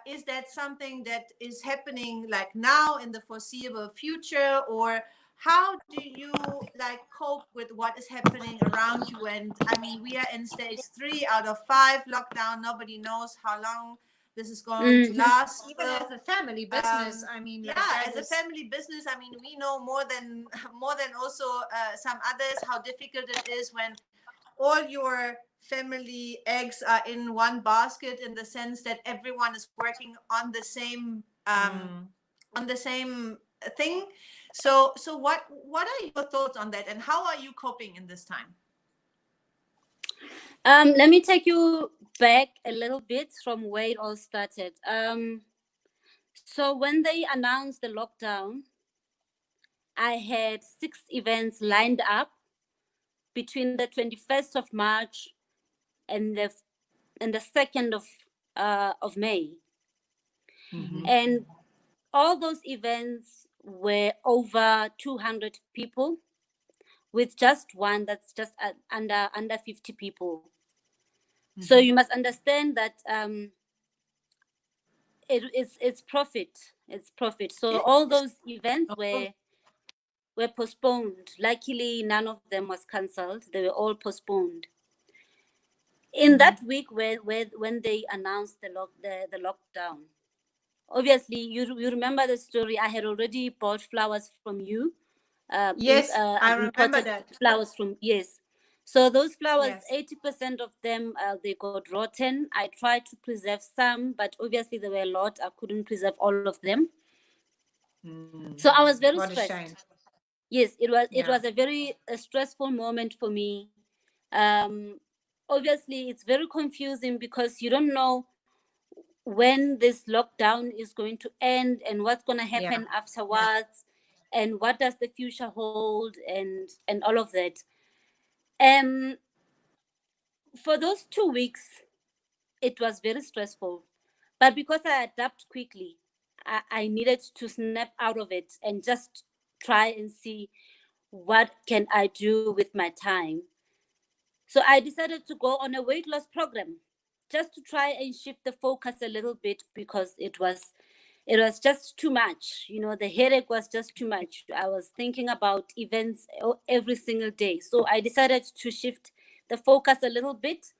Is that something that is happening like now in the foreseeable future, or how do you like cope with what is happening around you? And I mean, we are in stage 3 out of 5 lockdown. Nobody knows how long this is going to Mm-hmm. last. Even So, as a family business, I mean, like yeah, that as a is. family business, I mean, we know more than also some others how difficult it is when all your family eggs are in one basket, in the sense that everyone is working on the same thing. So what are your thoughts on that, and how are you coping in this time? Let me take you back a little bit from where it all started. So when they announced the lockdown, I had 6 events lined up between the 21st of March and the 2nd of May. And all those events were over 200 people, with just one that's just under 50 people. So you must understand that it's profit. It's profit. So all Yes, those events of course. were postponed. Luckily, none of them was cancelled. They were all postponed. In that week where when they announced the lockdown, obviously you remember the story. I had already bought flowers from you. Yes, I remember Imported that. flowers from, yes. So those flowers, Yes. 80% of them, they got rotten. I tried to preserve some, but obviously there were a lot. I couldn't preserve all of them. So I was very What a shame. stressed. Yes, it Yeah. was a very stressful moment for me. Um, Obviously, it's very confusing because you don't know when this lockdown is going to end and what's going to Yeah. happen afterwards, and what does the future hold, and all of that. Um, for those 2 weeks, it was very stressful, but because I adapt quickly, I needed to snap out of it and just try and see what can I do with my time. So I decided to go on a weight loss program just to try and shift the focus a little bit, because it was just too much. The headache was just too much. I was thinking about events every single day. So I decided to shift the focus a little bit,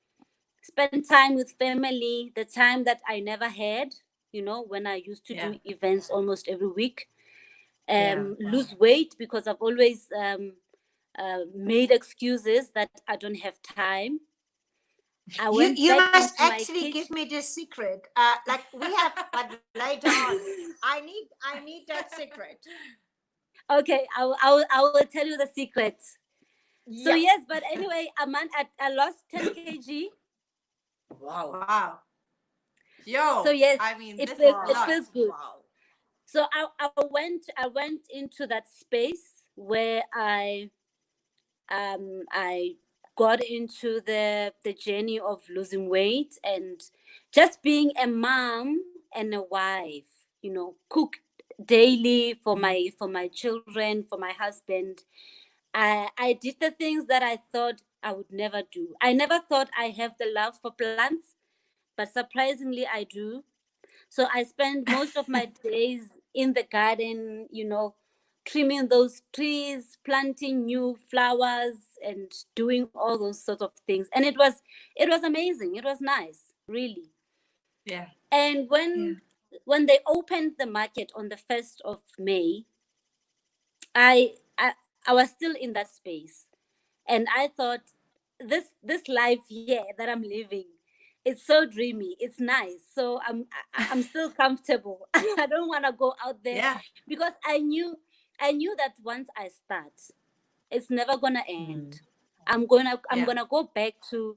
spend time with family, the time that I never had, when I used to Yeah, do events almost every week. yeah. Lose weight, because I've always made excuses that I don't have time. I went You back must into my actually give kitchen. me the secret. Like we have, but later on, I need that secret. Okay, I will tell you the secret. So Yeah. yes, but anyway, I lost 10 kg. Wow. Wow. So Yo, yes, I mean, it this is feels a it lot. Wow. feels good. Wow. So I went into that space where I got into the journey of losing weight and just being a mom and a wife. Cook daily for my children, for my husband. I did the things that I thought I would never do. I never thought I have the love for plants, but surprisingly I do. So I spend most of my days in the garden, trimming those trees, planting new flowers, and doing all those sorts of things. And it was amazing. It was nice, really. Yeah, And yeah, when they opened the market on the 1st of May, I I, I was still in that space, and I thought, this life here that I'm living, it's so dreamy, it's nice. So I'm still comfortable. I don't want to go out there, yeah, because I knew that once I start, it's never gonna end. I'm yeah, gonna go back to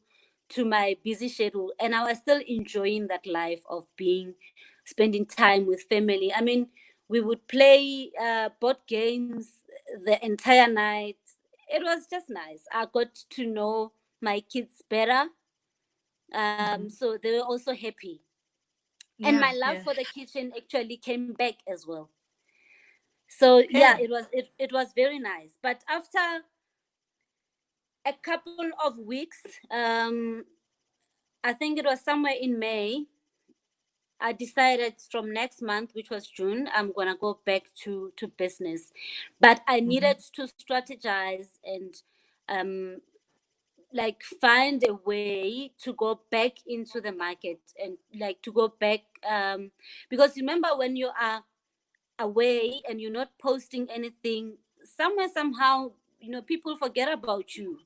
my busy schedule, and I was still enjoying that life of spending time with family. I mean, we would play board games the entire night. It was just nice. I got to know my kids better. So they were also happy. And my love for the kitchen actually came back as well. So yeah, it was very nice. But after a couple of weeks, I think it was somewhere in May, I decided from next month, which was June, I'm gonna go back to business. But I needed to strategize and like find a way to go back into the market and like to go back because remember when you are away and you're not posting anything, somewhere somehow, you know, people forget about you.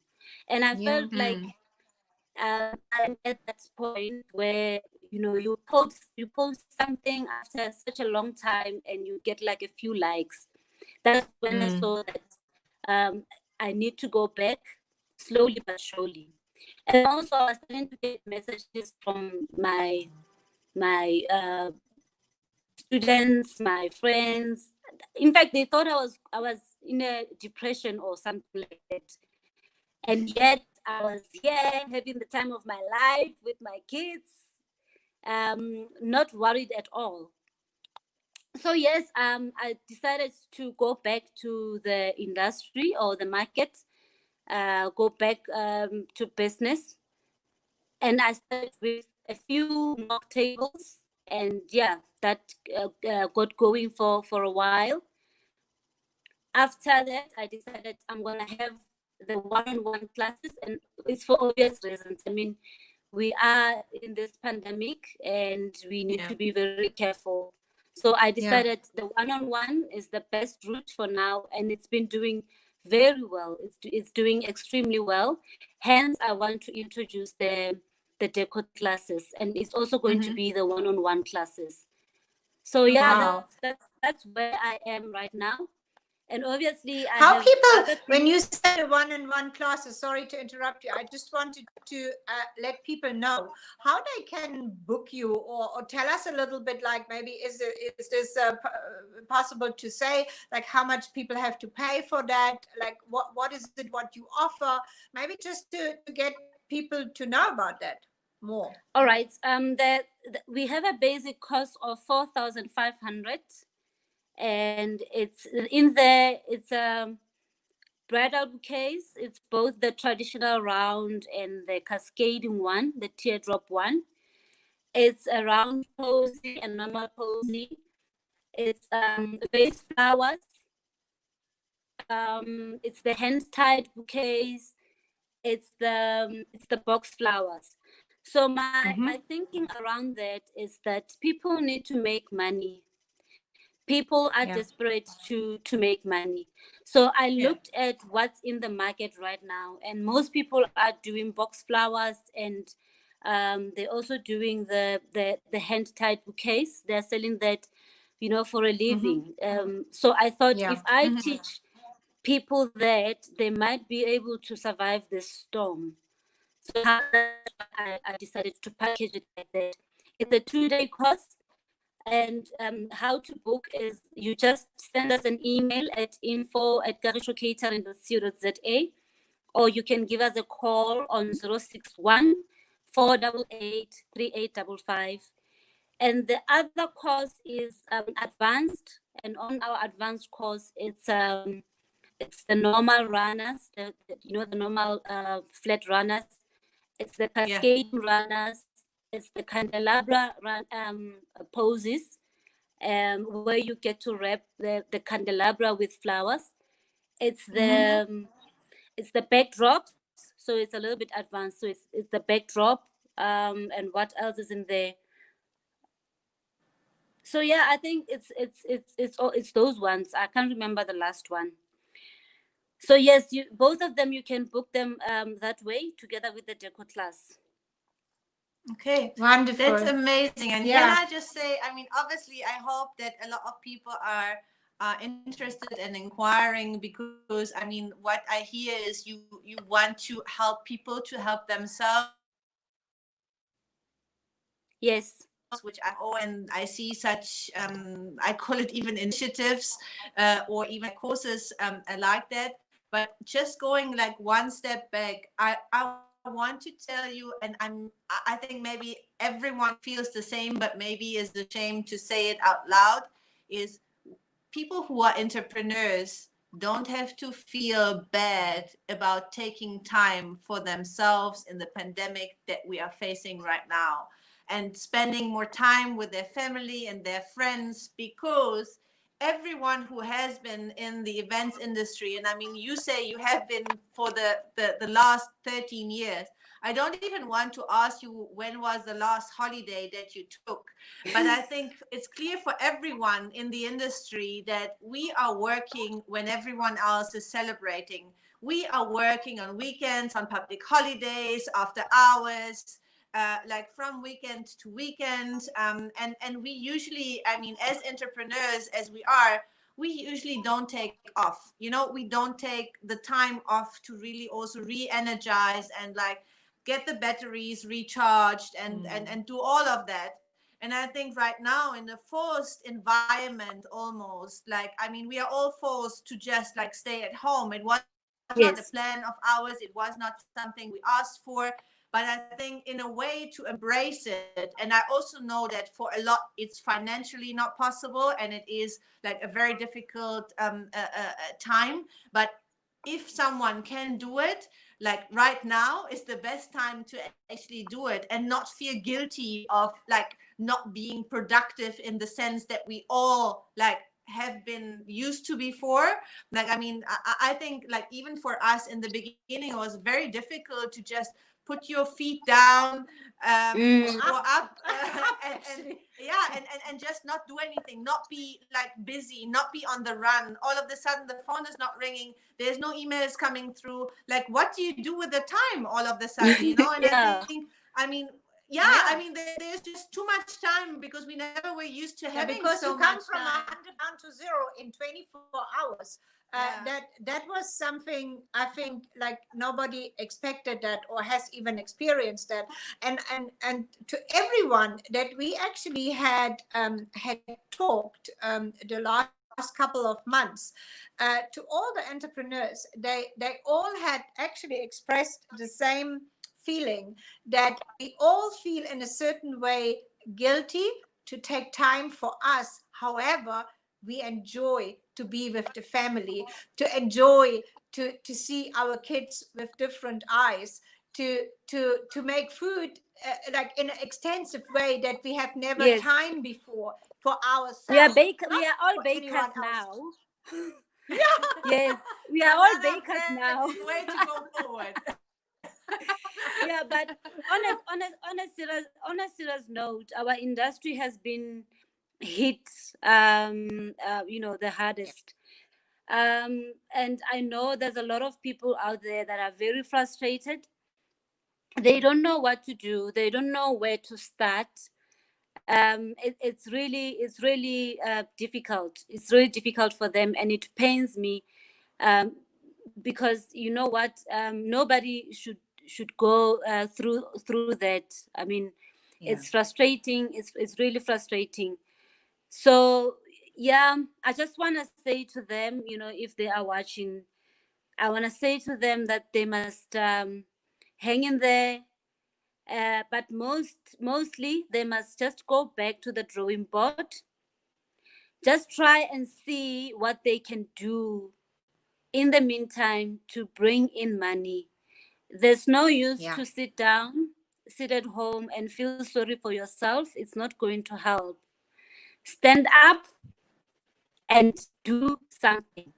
And I felt like I'm at that point where, you know, you post something after such a long time and you get like a few likes. That's when I saw that I need to go back slowly but surely. And also I was starting to get messages from my students, my friends. In fact, they thought I was in a depression or something like that. And yet I was here having the time of my life with my kids, not worried at all. So yes, I decided to go back to the industry or the market, go back to business, and I started with a few mock tables, and yeah, that got going for a while. After that, I decided I'm gonna have the one-on-one classes, and it's for obvious reasons. I mean, we are in this pandemic, and we need to be very careful. So I decided the one-on-one is the best route for now, and it's been doing very well. It's doing extremely well. Hence, I want to introduce the decor classes, and it's also going to be the one-on-one classes. So yeah, that's where I am right now. And obviously, I How have people, when you said the one-on-one classes, sorry to interrupt you, I just wanted to let people know how they can book you, or tell us a little bit, like maybe is this possible to say, like how much people have to pay for that, like what is it, what you offer, maybe just to get people to know about that more. All right. We have a basic cost of 4,500. And it's in there, it's bridal bouquets. It's both the traditional round and the cascading one, the teardrop one. It's a round posy and normal posy. It's vase flowers. It's the hand tied bouquets. It's the box flowers. So my thinking around that is that people need to make money. People are desperate to make money. So I looked at what's in the market right now, and most people are doing box flowers, and they're also doing the hand tied bouquets. They're selling that, you know, for a living. So I thought if I teach people that, they might be able to survive this storm. So that's why I decided to package it like that. It's a 2-day course. And how to book is you just send us an email at info@kagishocatering.co.za, or you can give us a call on 061 488 3855. And the other course is advanced. And on our advanced course, it's the normal runners, the normal flat runners. It's the cascading runners. It's the candelabra poses, where you get to wrap the candelabra with flowers. It's the backdrops, so it's a little bit advanced. So it's the backdrop, and what else is in there? So yeah, I think it's those ones. I can't remember the last one. So yes, both of them, you can book them that way together with the decor class. Okay, wonderful. That's amazing. And can I just say, I mean, obviously, I hope that a lot of people are interested and inquiring, because I mean, what I hear is you want to help people to help themselves. Yes. which I owe, and I see such, I call it even initiatives, or even courses like that. But just going like one step back, I want to tell you, and I think maybe everyone feels the same, but maybe is ashamed to say it out loud, is people who are entrepreneurs don't have to feel bad about taking time for themselves in the pandemic that we are facing right now, and spending more time with their family and their friends, because everyone who has been in the events industry, and I mean, you say you have been for the last 13 years. I don't even want to ask you when was the last holiday that you took, but I think it's clear for everyone in the industry that we are working when everyone else is celebrating. We are working on weekends, on public holidays, after hours, like from weekend to weekend. And we usually, I mean, as entrepreneurs as we are, we usually don't take off. You know, we don't take the time off to really also re-energize and like get the batteries recharged and do all of that. And I think right now in a forced environment, almost like, I mean, we are all forced to just like stay at home. It was not a Yes. plan of ours. It was not something we asked for. But I think in a way to embrace it. And I also know that for a lot, it's financially not possible. And it is like a very difficult time. But if someone can do it, like right now is the best time to actually do it and not feel guilty of like not being productive in the sense that we all like have been used to before. Like, I mean, I think like even for us in the beginning, it was very difficult to just put your feet down, Mm. or up, and Actually. yeah, and just not do anything, not be like busy, not be on the run. All of a sudden the phone is not ringing, there's no emails coming through. Like, what do you do with the time all of a sudden, you know? And I Yeah. think, I mean, yeah, I mean, there's just too much time because we never were used to Yeah, having because so you come much from time. 100 down to zero in 24 hours. Yeah. That was something I think like nobody expected that or has even experienced that. And to everyone that we actually had talked the last couple of months, to all the entrepreneurs, they all had actually expressed the same feeling, that we all feel in a certain way guilty to take time for us. However, we enjoy to be with the family, to enjoy to see our kids with different eyes, to make food like in an extensive way that we have never Yes. time before for We are ourselves, We not are all for bakers anyone else. now. Yeah. Yes, we are all Another bakers very now. way to go forward. Yeah, but on a serious note, our industry has been hit, the hardest. And I know there's a lot of people out there that are very frustrated. They don't know what to do. They don't know where to start. It's really difficult. It's really difficult for them, and it pains me, because you know what, nobody should go through that. I mean, it's frustrating. It's really frustrating. So yeah, I just want to say to them, if they are watching, I want to say to them that they must hang in there. But mostly they must just go back to the drawing board. Just try and see what they can do in the meantime to bring in money. There's no use Yeah. to sit at home and feel sorry for yourself. It's not going to help. Stand up and do something.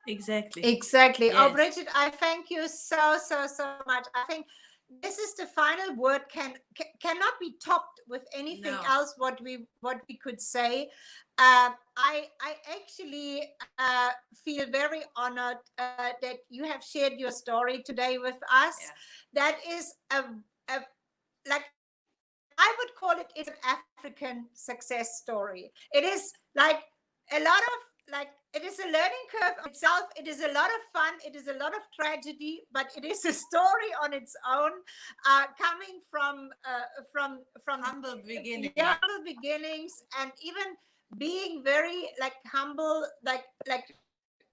Exactly. Exactly. Oh, Yes. Bridget, I thank you so much. I think this is the final word, cannot be topped with anything No. else what we could say. I actually feel very honored that you have shared your story today with us. Yeah. That is a like I would call it, it's an African success story. It is like a lot of like it is a learning curve of itself. It is a lot of fun. It is a lot of tragedy, but it is a story on its own, coming from Humble beginning. yeah, humble beginnings, and even being very like humble, like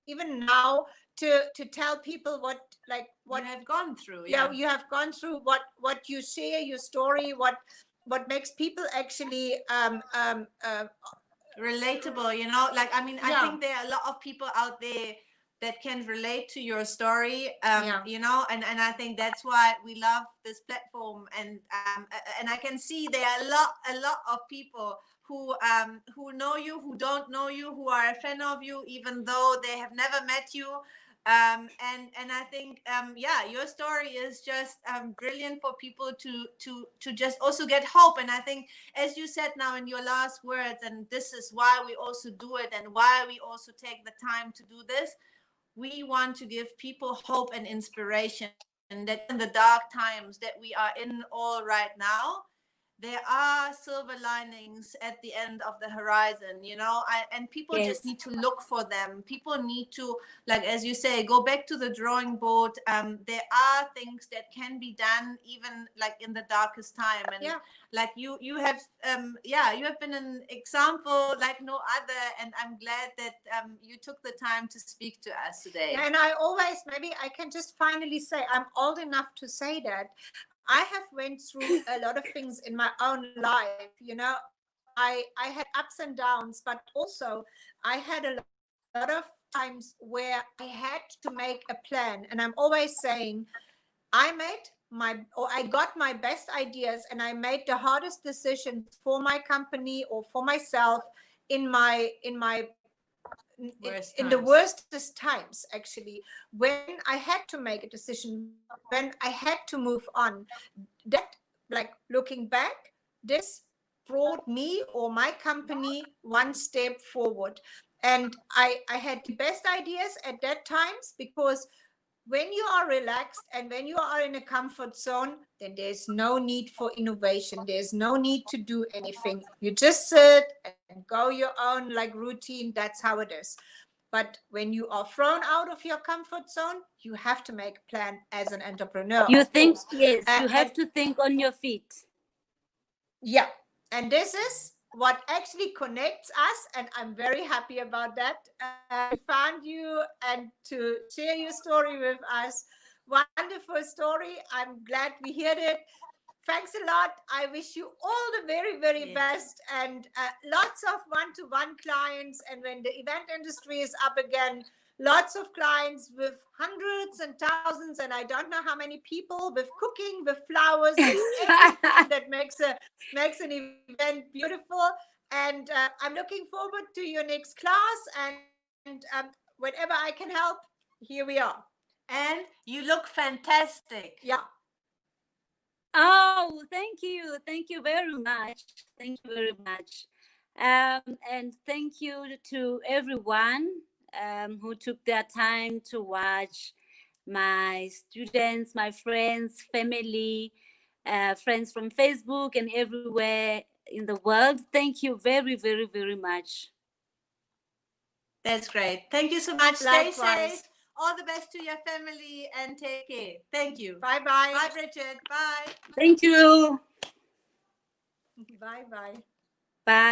even now to tell people what You have gone through. yeah, you have gone through, what you share, your story, what makes people actually relatable, you know, like I mean, I Yeah. think there are a lot of people out there that can relate to your story, Yeah. you know, and I think that's why we love this platform, and I can see there are a lot of people who know you, who don't know you, who are a fan of you even though they have never met you, and I think yeah, your story is just brilliant for people to just also get hope. And I think, as you said now in your last words, and this is why we also do it and why we also take the time to do this, we want to give people hope and inspiration that even the dark times that we are in all right now, there are silver linings at the end of the horizon, you know. And people just Yes. need to look for them. People need to, like as you say, go back to the drawing board. There are things that can be done even like in the darkest time. And Yeah. like you have yeah, you have been an example like no other, and I'm glad that you took the time to speak to us today. Yeah, and I always, maybe I can just finally say, I'm old enough to say that I have went through a lot of things in my own life. You know, I had ups and downs, but also I had a lot of times where I had to make a plan. And I'm always saying, I got my best ideas, and I made the hardest decisions for my company or for myself in Worst in the times. worstest times, actually, when I had to make a decision, when I had to move on. That, like, looking back, this brought me or my company one step forward. And I had the best ideas at that times, because when you are relaxed and when you are in a comfort zone, then there's no need for innovation. There's no need to do anything. You just sit and go your own like routine. That's how it is. But when you are thrown out of your comfort zone, you have to make a plan as an entrepreneur, You of think, course. yes, you And have to think on your feet. yeah, and this is what actually connects us, and I'm very happy about that. To find you and to share your story with us. Wonderful story. I'm glad we heard it. Thanks a lot. I wish you all the very, very Yes. best, and lots of one-to-one clients. And when the event industry is up again, lots of clients with hundreds and thousands, and I don't know how many people, with cooking, with flowers, with everything that makes an event beautiful. And I'm looking forward to your next class. And whenever I can help, here we are. And you look fantastic. Yeah. Oh, thank you. Thank you very much. Thank you very much. And thank you to everyone who took their time to watch, my students, my friends, family, friends from Facebook and everywhere in the world. Thank you very, very, very much. That's great. Thank you so much. Stay Likewise. safe. All the best to your family and take care. Thank you. Bye-bye. Bye, Bridget. Bye. Thank you. Bye-bye.